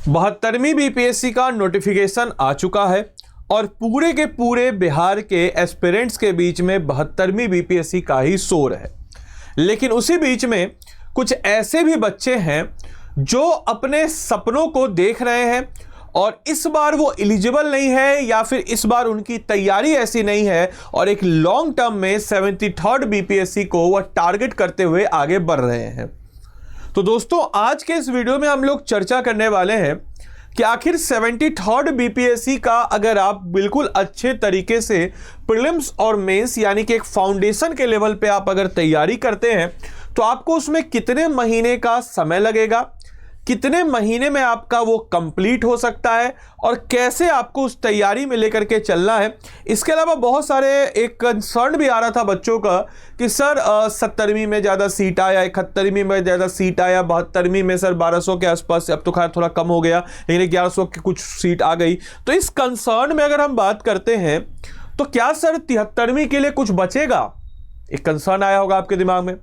72वीं BPSC का notification आ चुका है और पूरे के पूरे बिहार के एस्पिरेंट्स के बीच में 72वीं बीपीएससी का ही शोर है। लेकिन उसी बीच में कुछ ऐसे भी बच्चे हैं जो अपने सपनों को देख रहे हैं और इस बार वो एलिजिबल नहीं है या फिर इस बार उनकी तैयारी ऐसी नहीं है और एक लॉन्ग टर्म में 73rd बीपीएससी को वह टारगेट करते हुए आगे बढ़ रहे हैं। तो दोस्तों, आज के इस वीडियो में हम लोग चर्चा करने वाले हैं कि आखिर 73rd बीपीएससी का अगर आप बिल्कुल अच्छे तरीके से प्रीलिम्स और मेंस यानी कि एक फाउंडेशन के लेवल पे आप अगर तैयारी करते हैं तो आपको उसमें कितने महीने का समय लगेगा, कितने महीने में आपका वो कंप्लीट हो सकता है और कैसे आपको उस तैयारी में लेकर के चलना है। इसके अलावा बहुत सारे एक कंसर्न भी आ रहा था बच्चों का कि सर 70वीं में ज़्यादा सीट आया, 71वीं में ज़्यादा सीट आया, 72वीं में सर 1200 के आसपास, अब तो खैर थोड़ा कम हो गया लेकिन 1100 की कुछ सीट आ गई। तो इस कंसर्न में अगर हम बात करते हैं तो क्या सर 73वीं के लिए कुछ बचेगा, एक कंसर्न आया होगा आपके दिमाग में।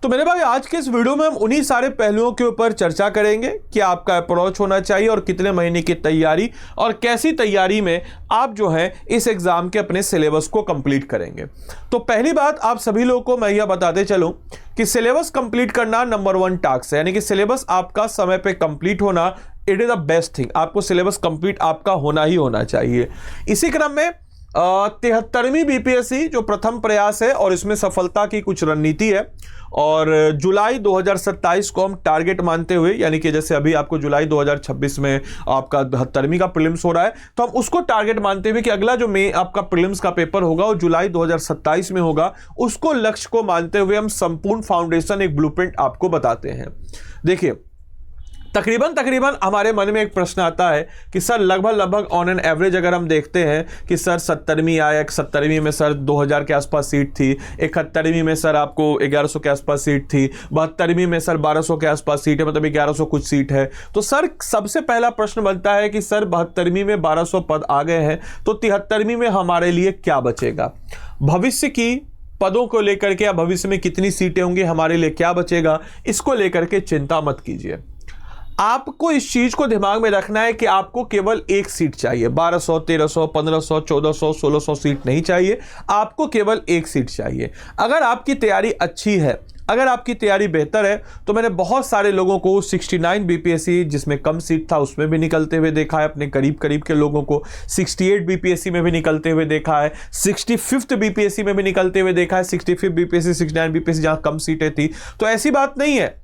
तो मेरे भाई, आज के इस वीडियो में हम उन्हीं सारे पहलुओं के ऊपर चर्चा करेंगे कि आपका अप्रोच होना चाहिए और कितने महीने की तैयारी और कैसी तैयारी में आप जो है इस एग्जाम के अपने सिलेबस को कंप्लीट करेंगे। तो पहली बात आप सभी लोगों को मैं यह बताते चलूं कि सिलेबस कंप्लीट करना नंबर 1 टास्क है, यानी कि सिलेबस आपका समय पे कंप्लीट होना it is the best thing. आपको सिलेबस कंप्लीट आपका होना ही होना चाहिए। इसी क्रम में 73वीं बीपीएससी जो प्रथम प्रयास है और इसमें सफलता की कुछ रणनीति है और जुलाई 2027 को हम टारगेट मानते हुए, यानी कि जैसे अभी आपको जुलाई 2026 में आपका 72वीं का प्रीलिम्स हो रहा है तो हम उसको टारगेट मानते हुए कि अगला जो आपका प्रीलिम्स का पेपर होगा वो जुलाई 2027 में होगा, उसको लक्ष्य को मानते हुए हम संपूर्ण फाउंडेशन एक ब्लूप्रिंट आपको बताते हैं। देखिए, तकरीबन हमारे मन में एक प्रश्न आता है कि सर लगभग ऑन एन एवरेज अगर हम देखते हैं कि सर 70वीं आया, 70वीं में सर 2000 के आसपास सीट थी, 71वीं में सर आपको 1100 के आसपास सीट थी, 72वीं में सर 1200 के आसपास सीट है, मतलब 1100 कुछ सीट है। तो सर सबसे पहला प्रश्न बनता है कि सर 72वीं में 1200 पद आ गए हैं तो 73वीं में हमारे लिए क्या बचेगा, भविष्य की पदों को लेकर के या भविष्य में कितनी सीटें होंगी, हमारे लिए क्या बचेगा, इसको लेकर के चिंता मत कीजिए। आपको इस चीज को दिमाग में रखना है कि आपको केवल एक सीट चाहिए, 1200, 1300, 1500, 1400, 1600 सीट नहीं चाहिए, आपको केवल एक सीट चाहिए। अगर आपकी तैयारी अच्छी है, अगर आपकी तैयारी बेहतर है तो मैंने बहुत सारे लोगों को 69 बीपीएससी जिसमें कम सीट था उसमें भी निकलते हुए देखा है, अपने करीब के लोगों को 68 बीपीएससी में भी निकलते हुए देखा है, 65th बीपीएससी में भी निकलते हुए देखा है, 65 बीपीएससी, 69 बीपीएससी जहां कम सीटें थी। तो ऐसी बात नहीं है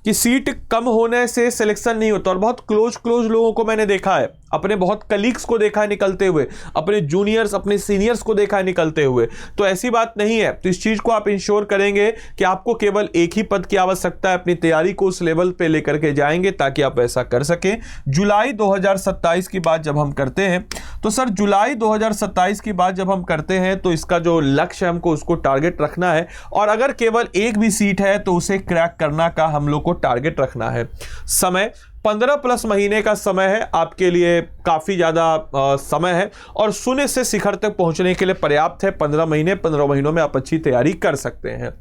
कि सीट कम होने से सिलेक्शन नहीं होता और बहुत क्लोज लोगों को मैंने देखा है, अपने बहुत कलीग्स को देखा है निकलते हुए, अपने जूनियर्स अपने सीनियर्स को देखा है निकलते हुए। तो ऐसी बात नहीं है। तो इस चीज को आप इंश्योर करेंगे कि आपको केवल एक ही पद की आवश्यकता है, अपनी तैयारी को उस लेवल पे लेकर के जाएंगे ताकि आप ऐसा कर सकें। जुलाई 2027 की बात जब हम करते हैं तो सर जुलाई 2027 की बात जब हम करते हैं तो इसका जो लक्ष्य है हमको उसको टारगेट रखना है और अगर केवल एक भी सीट है तो उसे क्रैक करना का हम लोग को टारगेट रखना है। समय 15+ महीने का समय है, आपके लिए काफ़ी ज़्यादा समय है और शून्य से शिखर तक पहुंचने के लिए पर्याप्त है। 15 महीने, 15 महीनों में आप अच्छी तैयारी कर सकते हैं।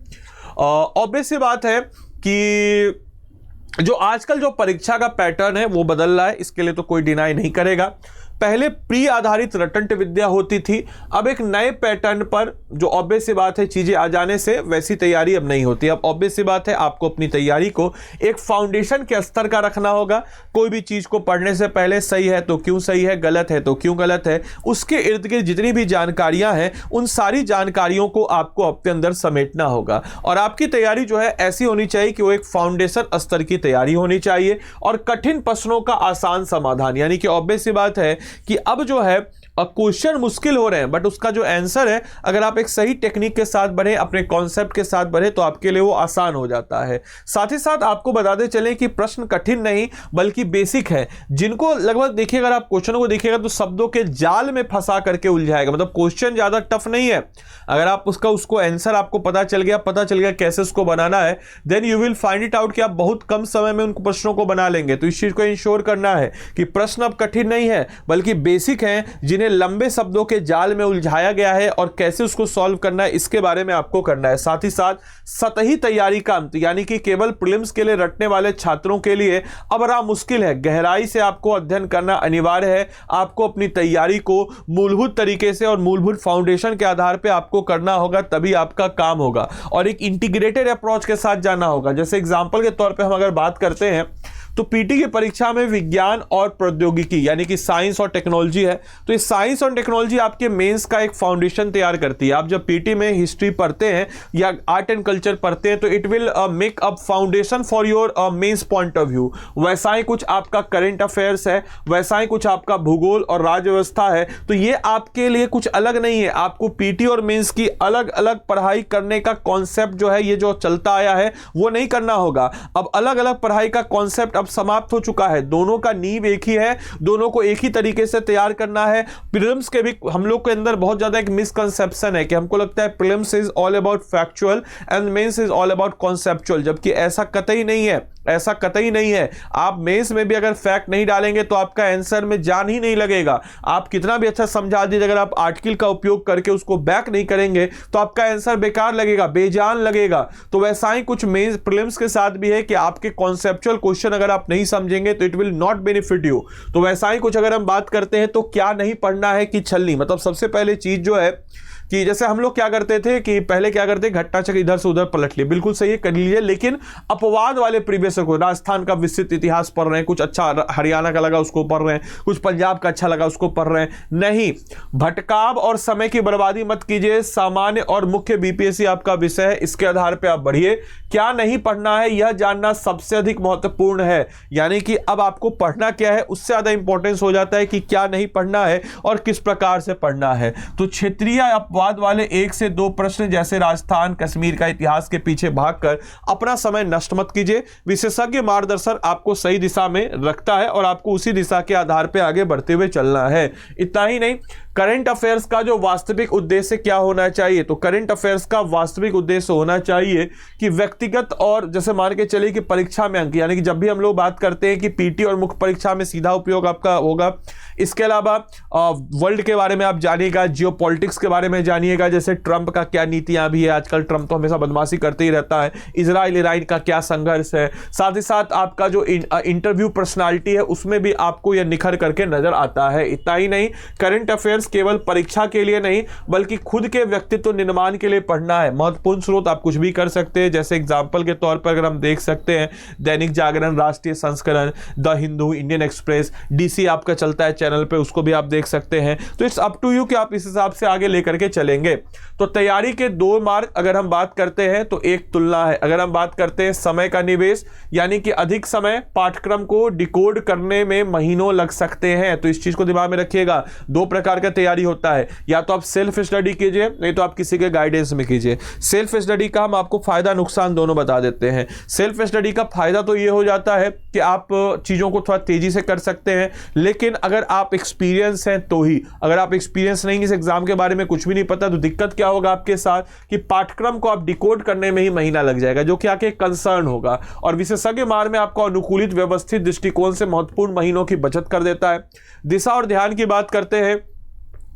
ऑब्वियस सी बात है कि जो आजकल जो परीक्षा का पैटर्न है वो बदल रहा है, इसके लिए तो कोई डिनाई नहीं करेगा। पहले प्री आधारित रटंट विद्या होती थी, अब एक नए पैटर्न पर जो ऑब्वियस सी बात है चीजें आ जाने से वैसी तैयारी अब नहीं होती। अब ऑब्वियस सी बात है आपको अपनी तैयारी को एक फाउंडेशन के स्तर का रखना होगा। कोई भी चीज को पढ़ने से पहले सही है तो क्यों सही है, गलत है तो क्यों गलत है, उसके इर्द गिर्द जितनी भी जानकारियां हैं उन सारी जानकारियों को आपको अपने अंदर समेटना होगा और आपकी तैयारी जो है ऐसी होनी चाहिए कि वो एक फाउंडेशन स्तर की तैयारी होनी चाहिए और कठिन प्रश्नों का आसान समाधान, यानी कि ऑब्वियस सी बात है कि अब जो है क्वेश्चन मुश्किल हो रहे हैं बट उसका जो आंसर है अगर आप एक सही टेक्निक के साथ बढ़े, अपने कॉन्सेप्ट के साथ बढ़े तो आपके लिए वो आसान हो जाता है। साथ ही साथ आपको बताते चलें कि प्रश्न कठिन नहीं बल्कि बेसिक है, जिनको लगभग देखिए अगर आप क्वेश्चनों को देखिएगा तो शब्दों के जाल में फंसा करके उलझाएगा। मतलब क्वेश्चन ज्यादा टफ नहीं है, अगर आप उसको आंसर आपको पता चल गया कैसे उसको बनाना है, then you will find it out कि आप बहुत कम समय में उन प्रश्नों को बना लेंगे। तो इस चीज को इंश्योर करना है कि प्रश्न अब कठिन नहीं है बल्कि बेसिक हैं जिन्हें लंबे शब्दों के जाल में उलझाया गया है और कैसे उसको सॉल्व करना है इसके बारे में आपको करना है। साथ ही साथ सतही तैयारी का अंत, यानी कि केवल प्रीलिम्स के लिए रटने वाले छात्रों के लिए अब बड़ा मुश्किल है। गहराई से आपको अध्ययन करना अनिवार्य है। आपको अपनी तैयारी को मूलभूत तरीके से और मूलभूत फाउंडेशन के आधार पर आपको करना होगा, तभी आपका काम होगा और एक इंटीग्रेटेड अप्रोच के साथ जाना होगा। जैसे एग्जाम्पल के तौर पर हम अगर बात करते हैं तो पीटी की परीक्षा में विज्ञान और प्रौद्योगिकी यानी कि साइंस और टेक्नोलॉजी है, तो ये साइंस और टेक्नोलॉजी आपके मेंस का एक फाउंडेशन तैयार करती है। आप जब पीटी में हिस्ट्री पढ़ते हैं या आर्ट एंड कल्चर पढ़ते हैं तो it will make up foundation for your mains point of view. वैसा ही कुछ आपका करंट अफेयर्स है, वैसा ही कुछ आपका भूगोल और राज्य व्यवस्था है। तो ये आपके लिए कुछ अलग नहीं है। आपको पीटी और मेंस की अलग अलग पढ़ाई करने का कॉन्सेप्ट जो है, ये जो चलता आया है, वो नहीं करना होगा। अब अलग अलग पढ़ाई का कॉन्सेप्ट समाप्त हो चुका है। दोनों का नींव एक ही है, दोनों को एक ही तरीके से तैयार करना है। प्रीलिम्स के भी हम लोग के अंदर बहुत ज्यादा एक मिसकंसेप्शन है कि हमको लगता है prelims is all about factual and mains is all about conceptual, जबकि ऐसा कतई नहीं है। ऐसा कतई नहीं है। आप मेंस में भी अगर फैक्ट नहीं डालेंगे तो आपका आंसर में जान ही नहीं लगेगा। आप कितना भी अच्छा समझा दीजिए, अगर आप आर्टिकल का उपयोग करके उसको बैक नहीं करेंगे तो आपका आंसर बेकार लगेगा, बेजान लगेगा। तो वैसा ही कुछ मेंस प्रीलिम्स के साथ भी है कि आपके कॉन्सेप्चुअल क्वेश्चन अगर आप नहीं समझेंगे तो it will not benefit you. तो वैसा ही कुछ अगर हम बात करते हैं तो क्या नहीं पढ़ना है कि छलनी, मतलब सबसे पहले चीज जो है कि जैसे हम लोग क्या करते थे कि पहले क्या करते, घटना चक्र इधर से उधर पलट लिए, बिल्कुल सही है, कर लीजिए, लेकिन अपवाद वाले प्रीवियस को, राजस्थान का विस्तृत इतिहास पढ़ रहे हैं, कुछ अच्छा हरियाणा का लगा उसको पढ़ रहे हैं, कुछ पंजाब का अच्छा लगा उसको पढ़ रहे हैं, नहीं, भटकाव और समय की बर्बादी मत कीजिए। सामान्य और मुख्य बीपीएससी आपका विषय है, इसके आधार पर आप बढ़िए। क्या नहीं पढ़ना है यह जानना सबसे अधिक महत्वपूर्ण है, यानी कि अब आपको पढ़ना क्या है उससे ज्यादा इंपॉर्टेंस हो जाता है कि क्या नहीं पढ़ना है और किस प्रकार से पढ़ना है। तो क्षेत्रीय अपवाद वाले 1 से 2 प्रश्न जैसे राजस्थान कश्मीर का इतिहास के पीछे भागकर अपना समय नष्ट मत कीजिए। विशेषज्ञ मार्गदर्शन आपको सही दिशा में रखता है और आपको उसी दिशा के आधार पर आगे बढ़ते हुए चलना है। इतना ही नहीं, करंट अफेयर्स का जो वास्तविक उद्देश्य क्या होना चाहिए, तो करंट अफेयर्स का वास्तविक उद्देश्य होना चाहिए कि व्यक्तिगत और जैसे मान के चलिए कि परीक्षा में अंक, यानी कि जब भी हम लोग बात करते हैं कि पीटी और मुख्य परीक्षा में सीधा उपयोग आपका होगा। इसके अलावा वर्ल्ड के बारे में आप जानिएगा, जियोपॉलिटिक्स के बारे में जानिएगा, जैसे ट्रंप का क्या नीतियां भी है, आजकल ट्रंप तो हमेशा बदमाशी करते ही रहता है, इजराइल ईरान का क्या संघर्ष है। साथ ही साथ आपका जो इंटरव्यू पर्सनालिटी है उसमें भी आपको यह निखर करके नजर आता है। इतना ही नहीं, करंट अफेयर्स केवल परीक्षा के लिए नहीं बल्कि खुद के व्यक्तित्व निर्माण के लिए पढ़ना है। महत्वपूर्ण स्रोत आप कुछ भी कर सकते हैं, जैसे एग्जांपल के तौर पर अगर हम देख सकते हैं दैनिक जागरण, राष्ट्रीय संस्करण, the Hindu, Indian express, DC आपका चलता है चैनल पे, उसको भी आप देख सकते हैं। तो इट्स अप टू यू कि आप इस हिसाब से आगे लेकर के चलेंगे। तो तैयारी के 2 मार्ग अगर हम बात करते हैं तो एक तुलना है। अगर हम बात करते हैं समय का निवेश, यानी कि अधिक समय पाठ्यक्रम को डिकोड करने में महीनों लग सकते हैं, तो इस चीज को दिमाग में रखिएगा। 2 प्रकार का तैयारी होता है, या तो आप सेल्फ स्टडी कीजिए, नहीं तो आप किसी के गाइडेंस में कीजिए। सेल्फ स्टडी का हम आपको फायदा नुकसान दोनों बता देते हैं। सेल्फ स्टडी का फायदा तो ये हो जाता है कि आप चीजों को थोड़ा तेजी से कर सकते हैं, लेकिन अगर आप एक्सपीरियंस हैं तो ही, अगर आप एक्सपीरियंस नहीं, इस एग्जाम के बारे में कुछ भी नहीं पता, तो दिक्कत क्या होगा आपके साथ कि पाठ्यक्रम को आप डिकोड करने में ही महीना लग जाएगा, जो कि आपके कंसर्न होगा। और विशेषज्ञ मार्ग में आपको अनुकूलित व्यवस्थित दृष्टिकोण से महत्वपूर्ण महीनों की बचत कर देता है। दिशा और ध्यान की बात करते हैं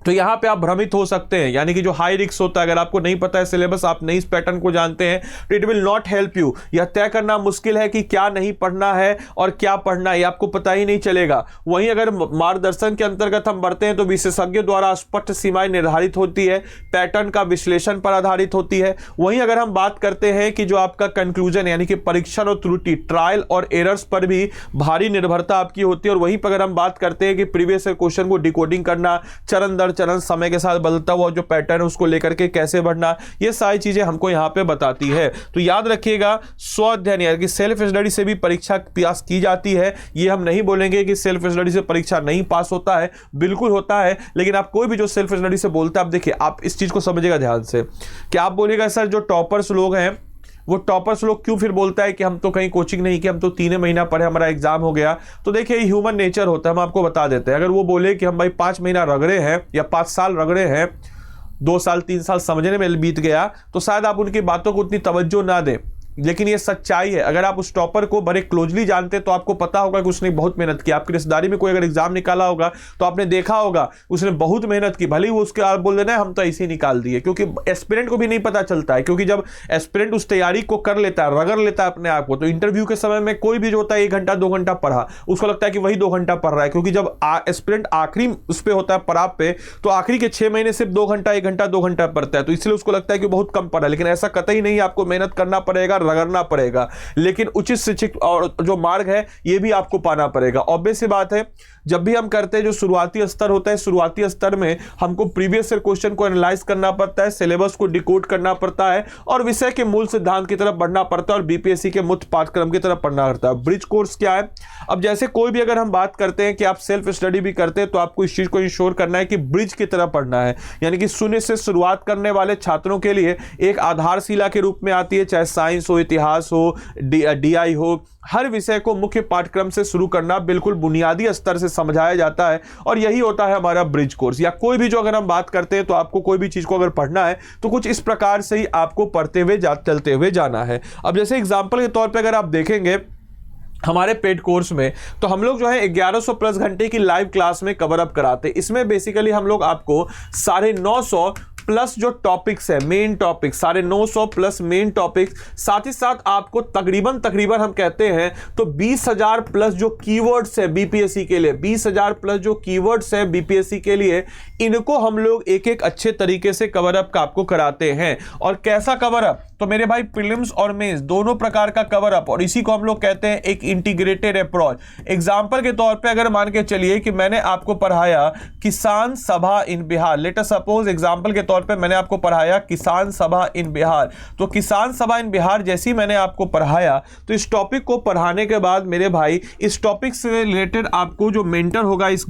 तो यहां पे आप भ्रमित हो सकते हैं, यानी कि जो हाई रिस्क होता है, अगर आपको नहीं पता है सिलेबस, आप नहीं इस पैटर्न को जानते हैं, तो it will not help you. यह तय करना मुश्किल है कि क्या नहीं पढ़ना है और क्या पढ़ना है, आपको पता ही नहीं चलेगा। वहीं अगर मार्गदर्शन के अंतर्गत हम बढ़ते हैं तो विशेषज्ञों द्वारा स्पष्ट सीमाएं निर्धारित होती है, पैटर्न का विश्लेषण पर आधारित होती है। वहीं अगर हम बात करते हैं कि जो आपका कंक्लूजन यानी कि परीक्षण और त्रुटि, ट्रायल और एरर्स पर भी भारी निर्भरता आपकी होती है। और वहीं पर अगर हम बात करते हैं कि प्रीवियस क्वेश्चन को डिकोडिंग करना, चरण दर चरण समय के साथ बदलता हुआ जो पैटर्न उसको लेकर के कैसे बढ़ना, ये सारी चीजें हमको यहां पे बताती है। तो याद रखिएगा, स्व अध्ययन यानी कि सेल्फ स्टडी से भी परीक्षा पास की जाती है। ये हम नहीं बोलेंगे कि सेल्फ स्टडी से परीक्षा नहीं पास होता है, बिल्कुल होता है। लेकिन आप कोई भी जो सेल्फ स्टडी से बोलता है, आप देखिए, आप इस चीज को समझिएगा ध्यान से कि आप बोलिएगा सर जो टॉपर्स लोग हैं, वो टॉपर्स लोग क्यों फिर बोलता है कि हम तो कहीं कोचिंग नहीं की, हम तो 3 महीना पढ़े, हमारा एग्जाम हो गया। तो देखिए, ह्यूमन नेचर होता है, हम आपको बता देते हैं। अगर वो बोले कि हम भाई 5 महीना रगड़े हैं या 5 साल रगड़े हैं, 2 साल 3 साल समझने में बीत गया, तो शायद आप उनकी बातों को उतनी तवज्जो ना दें। लेकिन ये सच्चाई है। अगर आप उस टॉपर को बड़े क्लोजली जानते तो आपको पता होगा कि उसने बहुत मेहनत की। आपकी रिश्तेदारी में कोई अगर एग्जाम निकाला होगा तो आपने देखा होगा उसने बहुत मेहनत की, भले ही वो उसके आप बोल देना हम तो ऐसे ही निकाल दिए, क्योंकि एस्पिरेंट को भी नहीं पता चलता है। क्योंकि जब एस्पिरेंट उस तैयारी को कर लेता है, रगड़ लेता है अपने आप को, तो इंटरव्यू के समय में कोई भी जो होता है 1 घंटा 2 घंटा पढ़ा, उसको लगता है कि वही 2 घंटा पढ़ रहा है। क्योंकि जब एस्पिरेंट आखिरी उस पर होता है पड़ाव पे, तो आखिरी के 6 महीने सिर्फ 2 घंटा 1 घंटा 2 घंटा पढ़ता है, तो इसलिए उसको लगता है कि बहुत कम पढ़ा। लेकिन ऐसा कतई नहीं, आपको मेहनत करना पड़ेगा, रगड़ना पड़ेगा, लेकिन उचित शिक्षित और जो मार्ग है ये भी आपको पाना पड़ेगा। ऑब्वियस सी बात है, जब भी हम करते हैं जो शुरुआती स्तर होता है, शुरुआती स्तर में हमको प्रीवियस ईयर क्वेश्चन को एनालाइज करना पड़ता है, सिलेबस को डिकोड करना पड़ता है और विषय के मूल सिद्धांत की तरफ बढ़ना पड़ता है और बीपीएससी के मुख्य पाठ्यक्रम की तरफ पढ़ना पड़ता है। ब्रिज कोर्स क्या है? अब जैसे कोई भी अगर हम बात करते हैं कि आप सेल्फ स्टडी भी करते हैं, तो आपको इस चीज को इंश्योर करना है कि ब्रिज की तरफ पढ़ना है, यानी कि शून्य से शुरुआत करने वाले छात्रों के लिए एक आधारशिला के रूप में आती है, चाहे साइंस हो, इतिहास हो, डीआई हो, हर विषय को मुख्य पाठ्यक्रम से शुरू करना बिल्कुल बुनियादी स्तर से समझाया जाता है और यही होता है हमारा ब्रिज कोर्स। या कोई भी जो अगर हम बात करते हैं तो आपको कोई भी चीज को अगर पढ़ना है तो कुछ इस प्रकार से ही आपको पढ़ते हुए चलते हुए जाना है। अब जैसे एग्जांपल के तौर पे अगर आप देखेंगे हमारे पेड कोर्स में, तो हम लोग जो है 1100 प्लस घंटे की लाइव क्लास में कवर अप कराते हैं। इसमें बेसिकली हम लोग आपको 950 प्लस जो टॉपिक्स है, main topic 950 plus main topics, साथ ही साथ आपको तकरीबन हम कहते हैं तो 20,000 प्लस जो कीवर्ड्स है बीपीएससी के लिए, 20,000 प्लस जो कीवर्ड्स है बीपीएससी के लिए, इनको हम लोग एक एक अच्छे तरीके से कवर अप का आपको कराते हैं। और कैसा कवर अप? तो मेरे भाई प्रीलिम्स और मेंस दोनों प्रकार का कवर अप, और इसी को हम लोग कहते हैं एक इंटीग्रेटेड अप्रोच। एग्जांपल के तौर पे अगर मान के चलिए कि मैंने आपको पढ़ाया Kisan Sabha in Bihar, let us suppose example के तौर पे मैंने आपको पढ़ाया किसान सभा इन बिहार, तो किसान सभा इन बिहार जैसी मैंने आपको पढ़ाया, तो इस टॉपिक को पढ़ाने के बाद मेरे भाई इस टॉपिक से रिलेटेड आपको जो मेंटर होगा इस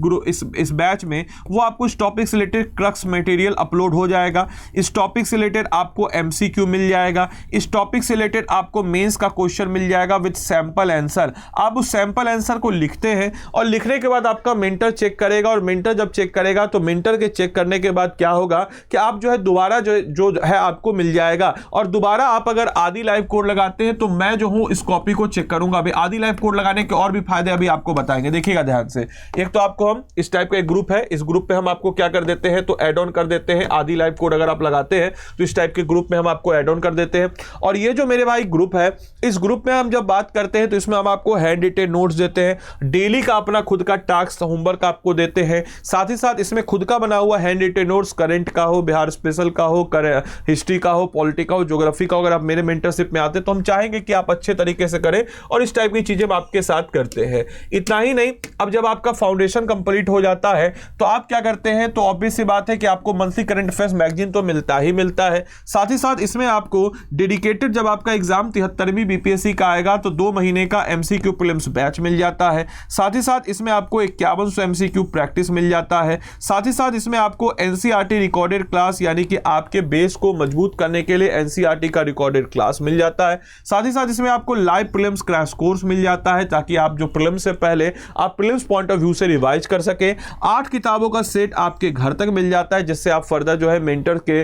बैच में, वो आपको इस टॉपिक से रिलेटेड क्रक्स मटेरियल अपलोड हो जाएगा। इस टॉपिक से रिलेटेड आपको एमसीक्यू मिल जाएगा, इस टॉपिक से रिलेटेड आपको मेंस का क्वेश्चन मिल जाएगा विद सैंपल आंसर। आप उस सैंपल आंसर को लिखते हैं और लिखने के बाद आपका मेंटर चेक करेगा, और मेंटर जब चेक करेगा तो मेंटर के चेक करने के बाद क्या होगा कि आप जो है दोबारा जो है आपको मिल जाएगा। और दोबारा आप अगर आदि लाइव कोड लगाते हैं तो मैं जो हूं इस कॉपी को चेक करूंगा। अभी आदि लाइव कोड लगाने के और भी फायदे अभी आपको बताएंगे, देखिएगा ध्यान से। एक तो आपको हम इस टाइप का एक ग्रुप है, इस ग्रुप पे हम आपको क्या कर देते हैं तो ऐड ऑन कर देते हैं। आदि लाइव कोड अगर आप लगाते हैं तो इस टाइप के ग्रुप में हम आपको ऐड ऑन कर देते हैं। और ये जो मेरे भाई ग्रुप है, इस ग्रुप में हम जब बात करते हैं तो इसमें हम आपको हैंड रिटेन नोट्स देते हैं, डेली का अपना खुद का टास्क होमवर्क आपको देते हैं, साथ ही साथ इसमें खुद का बना हुआ हैंड रिटेन नोट्स, करंट का हो, बिहार स्पेशल का हो, हिस्ट्री का हो, पॉलिटी का हो, ज्योग्राफी का हो। अगर आप मेरे मेंटरशिप में आते तो हम चाहेंगे कि आप अच्छे तरीके से करें और इस टाइप की चीजें हम आपके साथ करते हैं। इतना ही नहीं, अब जब आपका फाउंडेशन कंप्लीट हो जाता है तो आप क्या करते हैं, तो ऑब्वियस सी बात है कि आपको मंथली करंट अफेयर्स मैगजीन तो मिलता ही मिलता है। साथ ही साथ इसमें आपको डेडिकेटेड, जब आपका एग्जाम 73वीं बीपीएससी का आएगा तो 2 महीने का एमसीक्यू प्रीलिम्स बैच मिल जाता है। साथ ही साथ इसमें आपको 5100 एमसीक्यू प्रैक्टिस मिल जाता है। साथ ही साथ इसमें आपको एनसीईआरटी रिकॉर्डेड क्लास, यानी कि आपके बेस को मजबूत करने के लिए एनसीईआरटी का रिकॉर्डेड क्लास मिल जाता है। साथ ही साथ इसमें आपको लाइव प्रीलिम्स क्रैश कोर्स मिल जाता है, ताकि आप जो प्रीलिम्स से पहले आप प्रीलिम्स पॉइंट ऑफ व्यू से रिवाइज कर सके। 8 किताबों का सेट आपके घर तक मिल जाता है, जिससे आप फर्दर जो है मेंटर के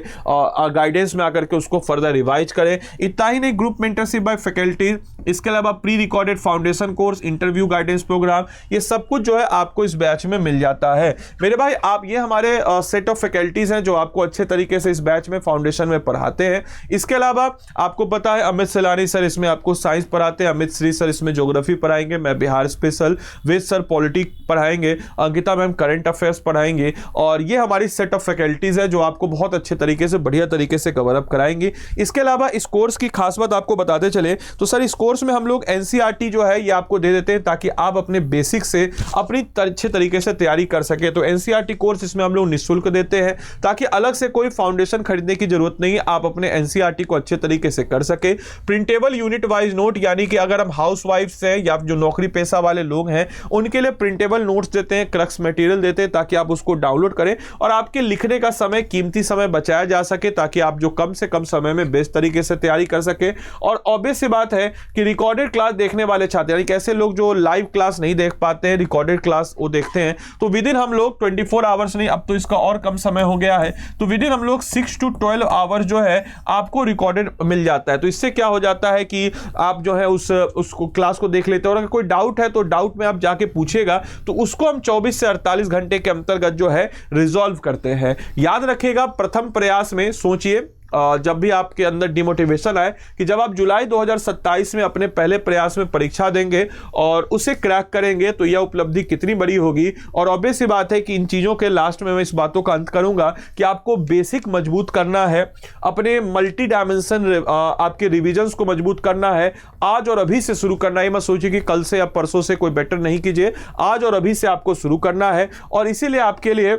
गाइडेंस में आकर के उसको फर्दर रिवाइज करें। इतना ही नहीं, ग्रुप मेंटरशिप बाय फैकल्टी, इसके अलावा pre recorded foundation course, interview guidance programme, ये सब कुछ जो है आपको इस बैच में मिल जाता है। मेरे भाई आप ये हमारे सेट ऑफ फैकल्टीज हैं जो आपको अच्छे तरीके से इस बैच में फाउंडेशन में पढ़ाते हैं। इसके अलावा आपको पता है अमित सैलानी सर इसमें आपको साइंस पढ़ाते हैं, अमित श्री सर इसमें ज्योग्राफी पढ़ाएंगे, मैं बिहार स्पेशल, वेद सर पॉलिटिक्स पढ़ाएंगे, अंकिता मैम करंट अफेयर्स पढ़ाएंगे। और ये हमारी सेट ऑफ फैकल्टीज है जो आपको बहुत अच्छे तरीके से, बढ़िया तरीके से कवर अप कराएंगे। इसके अलावा इस कोर्स की खास बात आपको बताते चले तो सर इस कोर्स में हम लोग एनसीईआरटी जो है ये आपको दे देते हैं, ताकि आप अपने बेसिक से अपनी अच्छे तरीके से तैयारी कर सके। तो एनसीईआरटी कोर्स इसमें हम लोग निःशुल्क देते हैं, ताकि अलग से कोई फाउंडेशन खरीदने की जरूरत नहीं, आप अपने एनसीईआरटी को अच्छे तरीके से कर सके। प्रिंटेबल यूनिट वाइज नोट, यानी कि अगर हम हाउसवाइफ्स हैं या जो नौकरी पेशा वाले लोग हैं उनके लिए प्रिंटेबल नोट्स देते हैं, क्रक्स मटेरियल देते हैं, ताकि आप उसको डाउनलोड करें और आपके लिखने का समय, कीमती समय बचाया जा सके, ताकि आप जो कम से कम समय में बेस्ट तरीके से तैयारी कर सके। और ऑब्वियस सी बात है कि रिकॉर्डेड क्लास देखने वाले छात्र, यानी कैसे लोग जो लाइव क्लास नहीं देख पाते हैं, रिकॉर्डेड क्लास वो देखते हैं, तो विद इन हम लोग 24 आवर्स नहीं, अब तो इसका और कम समय हो गया है, तो विद इन हम लोग 6 to 12 आवर्स जो है आपको रिकॉर्डेड मिल जाता है। तो इससे क्या हो जाता है कि आप जो है उसको क्लास को देख लेते हो, और अगर कोई डाउट है तो डाउट में आप जाके पूछेगा, तो उसको हम 24 से 48 घंटे के अंतर्गत जो है रिजॉल्व करते हैं। याद रखिएगा, प्रथम प्रयास में सोचिए, जब भी आपके अंदर डिमोटिवेशन आए, कि जब आप जुलाई 2027 में अपने पहले प्रयास में परीक्षा देंगे और उसे क्रैक करेंगे तो यह उपलब्धि कितनी बड़ी होगी। और ऑब्वियस सी बात है कि इन चीज़ों के लास्ट में मैं इस बातों का अंत करूंगा कि आपको बेसिक मजबूत करना है, अपने मल्टी डायमेंशन आपके रिविजन्स को मजबूत करना है, आज और अभी से शुरू करना है। मत सोचिए कि कल से या परसों से कोई बेटर नहीं कीजिए, आज और अभी से आपको शुरू करना है। और इसीलिए आपके लिए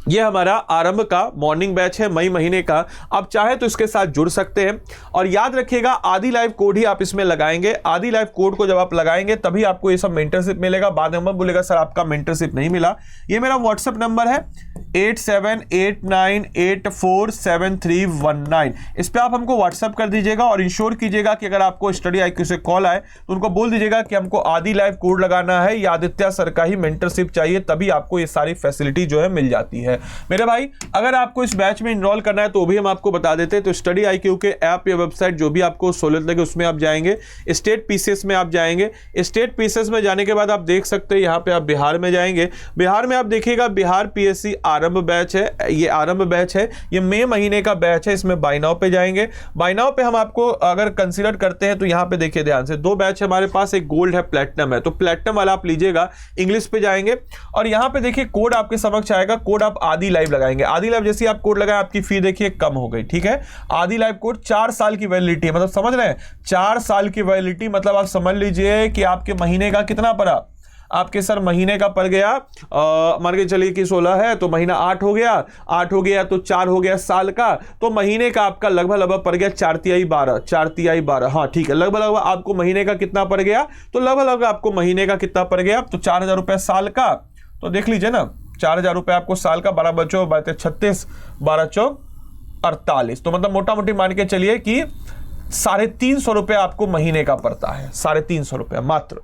ये हमारा आरंभ का मॉर्निंग बैच है मई महीने का, आप चाहे तो इसके साथ जुड़ सकते हैं। और याद रखिएगा, आदि लाइव कोड ही आप इसमें लगाएंगे। आदि लाइव कोड को जब आप लगाएंगे तभी आपको ये सब मेंटरशिप मिलेगा। बाद में मत बोलेगा सर आपका मेंटरशिप नहीं मिला। ये मेरा व्हाट्सएप नंबर है 8789847319, इस पर आप हमको व्हाट्सएप कर दीजिएगा और इंश्योर कीजिएगा कि अगर आपको स्टडी IQ से कॉल आए तो उनको बोल दीजिएगा कि हमको आदि लाइव कोड लगाना है या आदित्य सर का ही मेंटरशिप चाहिए, तभी आपको ये सारी फैसिलिटी जो है मिल जाती है। मेरे भाई, अगर आपको इस बैच में इनरोल करना है तो भी हम आपको बता देते हैं। तो स्टडी IQ के ऐप या वेबसाइट जो भी आपको सहूलियत लगे उसमें आप जाएंगे, स्टेट PCS में आप जाएंगे। स्टेट PCS में जाने के बाद आप देख सकते हैं यहाँ पे आप बिहार में जाएंगे। बिहार में आप देखिएगा बिहार PSC आरंभ बैच है, ये आरंभ बैच है, ये मई महीने का बैच है। इसमें बाय नाउ पे जाएंगे। बाय नाउ पे हम आपको अगर कंसीडर करते हैं तो यहाँ पे देखिए ध्यान से, 2 बैच हमारे पास, एक गोल्ड है, प्लेटिनम है। तो प्लेटिनम वाला आप लीजिएगा, इंग्लिश पे जाएंगे और यहाँ पे देखिए कोड आपके समक्ष आएगा। कोड आप आदि लाइव लगाएंगे। आदि लाइव जैसे आप कोड लगाए आपकी फी देखिए कम हो गई, ठीक है। आदि लाइव कोड 4 साल की वैलिडिटी है, मतलब समझ रहे हैं, 4 साल की वैलिडिटी, मतलब आप समझ लीजिए कि आपके महीने का कितना पड़ा, आपके सर महीने का पड़ गया, मान के चलिए कि 16 है तो महीना 8 हो गया, 8 हो गया तो 4 हो गया साल का, तो महीने का आपका लगभग पड़ गया 4 तिहाई 12, 4 तिहाई 12, हाँ ठीक है, लगभग आपको महीने का कितना पड़ गया, तो लगभग आपको महीने का कितना पड़ गया, तो 4,000 रुपये साल का। तो देख लीजिए ना, 4,000 रुपये आपको साल का, 12 बच्चों 36, 12 चौक 48, तो मतलब मोटा मोटी मान के चलिए कि 350 रुपये आपको महीने का पड़ता है, 350 रुपये मात्र।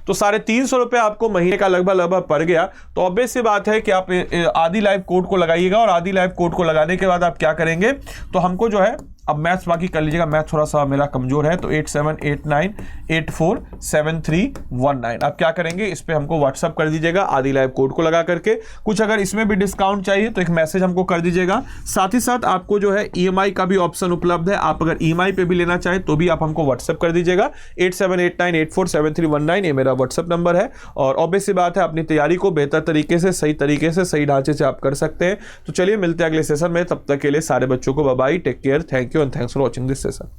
तो 350 रुपये आपको महीने का लगभग पड़ गया। तो ऑब्वियस सी बात है कि आप आदि लाइव कोड को लगाइएगा, और आदि लाइव कोड को लगाने के बाद आप क्या करेंगे, तो हमको जो है, अब मैथ्स बाकी कर लीजिएगा, मैथ थोड़ा सा मेरा कमजोर है, तो 8789847319 आप क्या करेंगे, इस पे हमको व्हाट्सअप कर दीजिएगा आदि लाइव कोड को लगा करके। कुछ अगर इसमें भी डिस्काउंट चाहिए तो एक मैसेज हमको कर दीजिएगा। साथ ही साथ आपको जो है EMI का भी ऑप्शन उपलब्ध है, आप अगर EMI पे भी लेना चाहें तो भी आप हमको व्हाट्सअप कर दीजिएगा। 8789847319 ये मेरा व्हाट्सअप नंबर है। और ऑब्वियस सी बात है, अपनी तैयारी को बेहतर तरीके से, सही तरीके से, सही ढांचे से आप कर सकते हैं। तो चलिए मिलते हैं अगले सेशन में, तब तक के लिए सारे बच्चों को bye bye, take care, thank you and thanks for watching this session.